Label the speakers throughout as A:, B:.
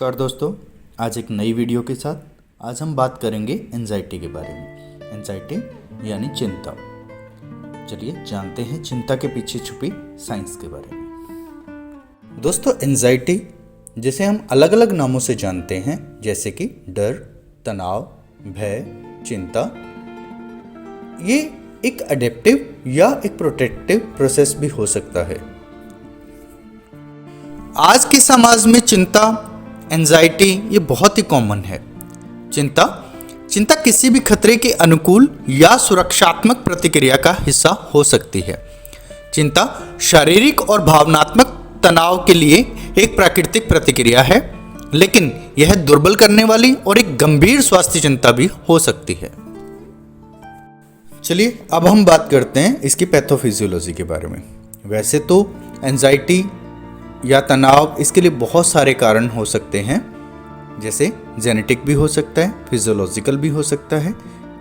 A: नमस्कार दोस्तों, आज एक नई वीडियो के साथ आज हम बात करेंगे एंजाइटी के बारे में। एंजाइटी यानी चिंता। चलिए जानते हैं चिंता के पीछे छुपी साइंस के बारे में। दोस्तों, एंजाइटी जिसे हम अलग अलग नामों से जानते हैं, जैसे कि डर, तनाव, भय, चिंता, ये एक अडेप्टिव या एक प्रोटेक्टिव प्रोसेस भी हो सकता है। आज के समाज में चिंता, एंजाइटी ये बहुत ही कॉमन है। चिंता किसी भी खतरे के अनुकूल या सुरक्षात्मक प्रतिक्रिया का हिस्सा हो सकती है। चिंता शारीरिक और भावनात्मक तनाव के लिए एक प्राकृतिक प्रतिक्रिया है, लेकिन यह दुर्बल करने वाली और एक गंभीर स्वास्थ्य चिंता भी हो सकती है। चलिए अब हम बात करते हैं इसकी पैथोफिजियोलॉजी के बारे में। वैसे तो एंजाइटी या तनाव, इसके लिए बहुत सारे कारण हो सकते हैं, जैसे जेनेटिक भी हो सकता है, फिजियोलॉजिकल भी हो सकता है,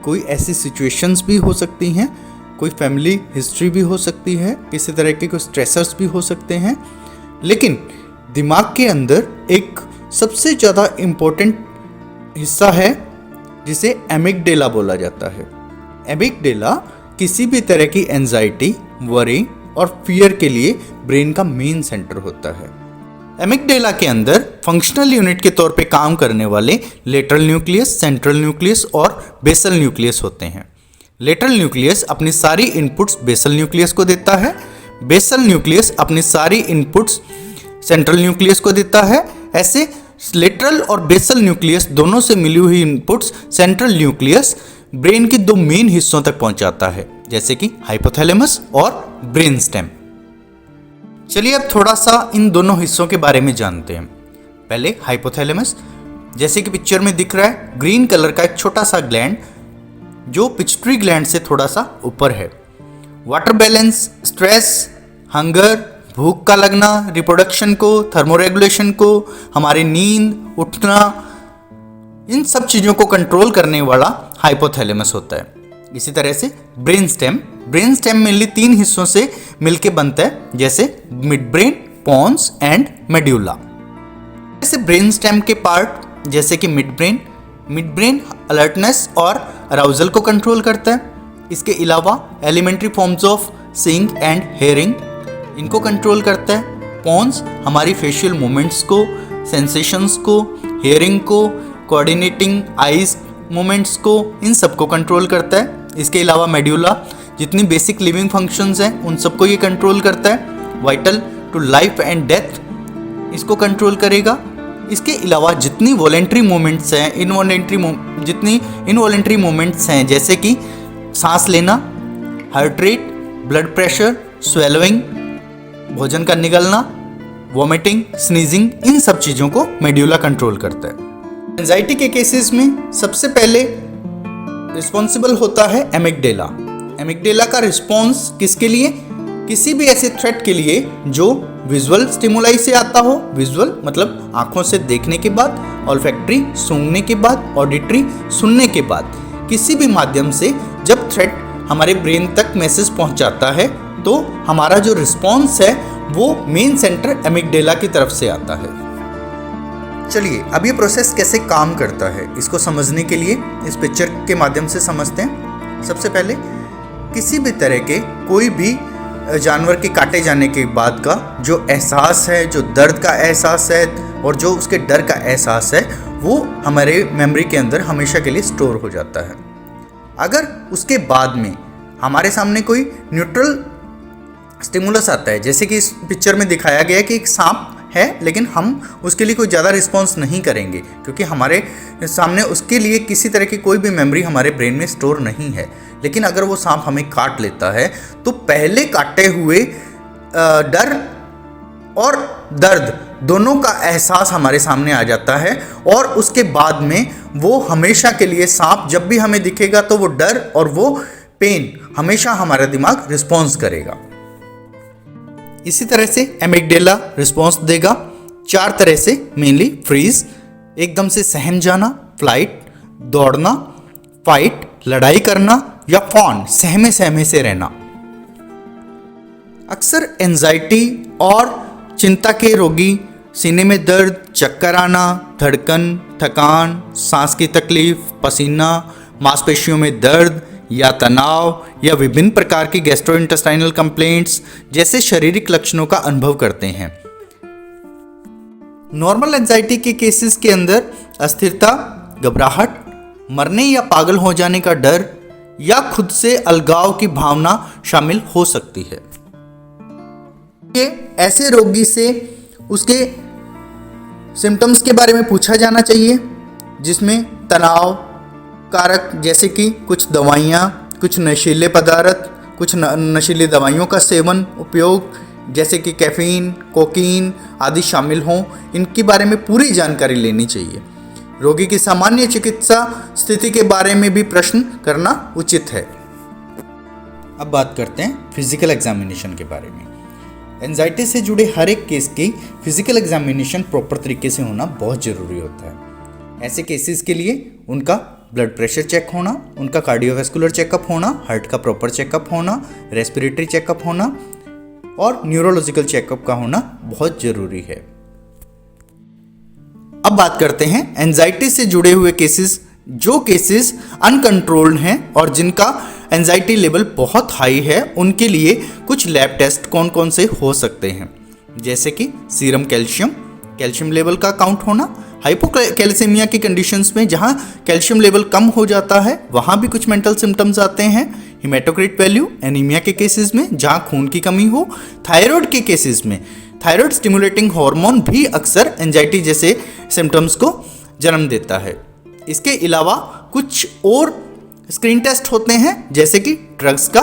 A: कोई ऐसी सिचुएशंस भी हो सकती हैं, कोई फैमिली हिस्ट्री भी हो सकती है, किसी तरह के कोई स्ट्रेसर्स भी हो सकते हैं। लेकिन दिमाग के अंदर एक सबसे ज़्यादा इम्पोर्टेंट हिस्सा है जिसे एमिगडेला बोला जाता है। एमिगडेला किसी भी तरह की एंजाइटी, वरी और फियर के लिए ब्रेन का मेन सेंटर होता है। एमिगडेला के अंदर फंक्शनल यूनिट के तौर पे काम करने वाले लेटरल न्यूक्लियस, सेंट्रल न्यूक्लियस और बेसल न्यूक्लियस होते हैं। लेटरल न्यूक्लियस अपनी सारी इनपुट्स बेसल न्यूक्लियस को देता है, बेसल न्यूक्लियस अपनी सारी इनपुट्स सेंट्रल न्यूक्लियस को देता है। ऐसे लेटरल और बेसल न्यूक्लियस दोनों से मिली हुई इनपुट्स सेंट्रल न्यूक्लियस ब्रेन के दो मेन हिस्सों तक पहुंचाता है, जैसे कि हाइपोथैलेमस और ब्रेन स्टेम। चलिए अब थोड़ा सा इन दोनों हिस्सों के बारे में जानते हैं। पहले हाइपोथैलेमस, जैसे कि पिक्चर में दिख रहा है, ग्रीन कलर का एक छोटा सा ग्लैंड जो पिट्यूटरी ग्लैंड से थोड़ा सा ऊपर है। वाटर बैलेंस, स्ट्रेस, हंगर, भूख का लगना, रिप्रोडक्शन को, थर्मोरेगुलेशन को, हमारी नींद, उठना, इन सब चीज़ों को कंट्रोल करने वाला हाइपोथैलेमस होता है। इसी तरह से ब्रेन स्टेम मेनली तीन हिस्सों से मिलके बनता है, जैसे mid brain, pons and medulla. जैसे ब्रेन स्टेम के पार्ट जैसे कि मिड ब्रेन अलर्टनेस और अराउजल को कंट्रोल करता है। इसके अलावा elementary forms of seeing and hearing, इनको कंट्रोल करता है। पोन्स हमारी फेशियल मूवमेंट्स को, सेंसेशंस को, हेयरिंग को, कोऑर्डिनेटिंग आइज मूवमेंट्स को, इन सबको कंट्रोल करता है। इसके अलावा मेड्यूला जितनी बेसिक लिविंग फंक्शंस हैं उन सबको ये कंट्रोल करता है। Vital to life and death इसको कंट्रोल करेगा। इसके अलावा जितनी वॉलेंट्री मूवमेंट्स हैं, जितनी इनवॉलेंट्री मूवमेंट्स हैं, जैसे कि सांस लेना, heart rate, blood pressure, swallowing, भोजन का निगलना, वॉमिटिंग, स्नीजिंग, इन सब चीज़ों को मेड्यूला कंट्रोल करता है। एंजाइटी के केसेस में सबसे पहले रिस्पॉन्सिबल होता है एमिगडेला। एमिगडेला का रिस्पॉन्स किसके लिए? किसी भी ऐसे थ्रेट के लिए जो विजुअल स्टिमुलाई से आता हो। विजुअल मतलब आंखों से देखने के बाद, ऑल्फैक्टरी सूंघने के बाद, ऑडिटरी सुनने के बाद, किसी भी माध्यम से जब थ्रेट हमारे ब्रेन तक मैसेज पहुंचाता है तो हमारा जो रिस्पॉन्स है वो मेन सेंटर एमिगडेला की तरफ से आता है। चलिए अब ये प्रोसेस कैसे काम करता है इसको समझने के लिए इस पिक्चर के माध्यम से समझते हैं। सबसे पहले किसी भी तरह के कोई भी जानवर के काटे जाने के बाद का जो एहसास है, जो दर्द का एहसास है और जो उसके डर का एहसास है, वो हमारे मेमोरी के अंदर हमेशा के लिए स्टोर हो जाता है। अगर उसके बाद में हमारे सामने कोई न्यूट्रल स्टिमुलस आता है, जैसे कि इस पिक्चर में दिखाया गया है कि एक सांप है, लेकिन हम उसके लिए कोई ज़्यादा रिस्पॉन्स नहीं करेंगे क्योंकि हमारे सामने उसके लिए किसी तरह की कोई भी मेमोरी हमारे ब्रेन में स्टोर नहीं है। लेकिन अगर वो सांप हमें काट लेता है तो पहले काटे हुए डर और दर्द दोनों का एहसास हमारे सामने आ जाता है और उसके बाद में वो हमेशा के लिए सांप जब भी हमें दिखेगा तो वो डर और वो पेन हमेशा हमारा दिमाग रिस्पॉन्स करेगा। इसी तरह से एमिगडेला रिस्पॉन्स देगा 4 तरह से, मेनली फ्रीज, एकदम से सहम जाना, फ्लाइट, दौड़ना, फाइट, लड़ाई करना, या फॉन, सहमे सहमे से रहना। अक्सर एंजाइटी और चिंता के रोगी सीने में दर्द, चक्कर आना, धड़कन, थकान, सांस की तकलीफ, पसीना, मांसपेशियों में दर्द या तनाव या विभिन्न प्रकार की गैस्ट्रोइंटेस्टाइनल कंप्लेंट्स जैसे शारीरिक लक्षणों का अनुभव करते हैं। नॉर्मल एंजाइटी के केसेस के अंदर अस्थिरता, घबराहट, मरने या पागल हो जाने का डर या खुद से अलगाव की भावना शामिल हो सकती है। ये ऐसे रोगी से उसके सिम्टम्स के बारे में पूछा जाना चाहिए जिसमें तनाव कारक जैसे कि कुछ दवाइयाँ, कुछ नशीले पदार्थ, कुछ नशीली दवाइयों का सेवन उपयोग जैसे कि कैफीन, कोकीन आदि शामिल हों, इनके बारे में पूरी जानकारी लेनी चाहिए। रोगी की सामान्य चिकित्सा स्थिति के बारे में भी प्रश्न करना उचित है। अब बात करते हैं फिजिकल एग्जामिनेशन के बारे में। एंजाइटी से जुड़े हर एक केस की फिजिकल एग्जामिनेशन प्रॉपर तरीके से होना बहुत ज़रूरी होता है। ऐसे केसेस के लिए उनका ब्लड प्रेशर चेक होना, उनका कार्डियोवैस्कुलर चेकअप होना, हार्ट का प्रॉपर चेकअप होना, रेस्पिरेटरी चेकअप होना और न्यूरोलॉजिकल चेकअप का होना बहुत ज़रूरी है। अब बात करते हैं एंजाइटी से जुड़े हुए केसेस, जो केसेस अनकंट्रोल्ड हैं और जिनका एंजाइटी लेवल बहुत हाई है, उनके लिए कुछ लैब टेस्ट कौन कौन से हो सकते हैं, जैसे कि सीरम कैल्शियम लेवल का काउंट होना। हाइपोकैल्सीमिया की कंडीशंस में जहां कैल्शियम लेवल कम हो जाता है वहां भी कुछ मेंटल सिम्टम्स आते हैं। हिमेटोक्रिट वैल्यू एनीमिया के केसेस में जहां खून की कमी हो। थायराइड के केसेस में थायराइड स्टिमुलेटिंग हार्मोन भी अक्सर एंजाइटी जैसे सिम्टम्स को जन्म देता है। इसके अलावा कुछ और स्क्रीन टेस्ट होते हैं जैसे कि ड्रग्स का,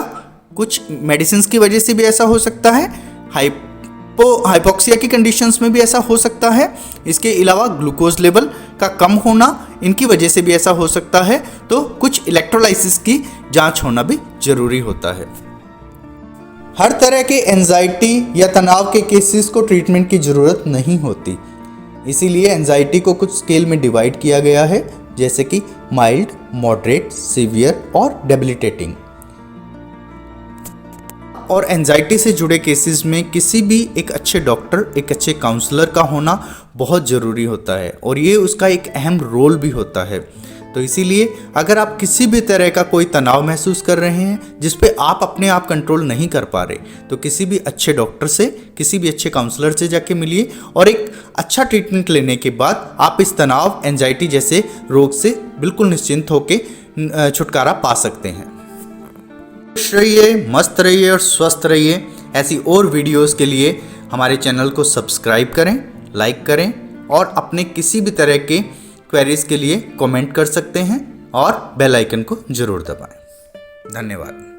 A: कुछ मेडिसिन की वजह से भी ऐसा हो सकता है। हाइपोक्सिया की कंडीशंस में भी ऐसा हो सकता है। इसके अलावा ग्लूकोज लेवल का कम होना, इनकी वजह से भी ऐसा हो सकता है। तो कुछ इलेक्ट्रोलाइसिस की जांच होना भी जरूरी होता है। हर तरह के एंजाइटी या तनाव के केसेस को ट्रीटमेंट की ज़रूरत नहीं होती, इसीलिए एंजाइटी को कुछ स्केल में डिवाइड किया गया है जैसे कि माइल्ड, मॉडरेट, सीवियर और डेबिलिटेटिंग। और एंजाइटी से जुड़े केसेस में किसी भी एक अच्छे डॉक्टर, एक अच्छे काउंसलर का होना बहुत ज़रूरी होता है और ये उसका एक अहम रोल भी होता है। तो इसीलिए अगर आप किसी भी तरह का कोई तनाव महसूस कर रहे हैं जिस पे आप अपने आप कंट्रोल नहीं कर पा रहे, तो किसी भी अच्छे डॉक्टर से, किसी भी अच्छे काउंसलर से जाके मिलिए और एक अच्छा ट्रीटमेंट लेने के बाद आप इस तनाव, एंजाइटी जैसे रोग से बिल्कुल निश्चिंत होकर छुटकारा पा सकते हैं। खुश रहिए, मस्त रहिए और स्वस्थ रहिए। ऐसी और वीडियोस के लिए हमारे चैनल को सब्सक्राइब करें, लाइक करें और अपने किसी भी तरह के क्वेरीज के लिए कमेंट कर सकते हैं और बेल आइकन को जरूर दबाएं। धन्यवाद।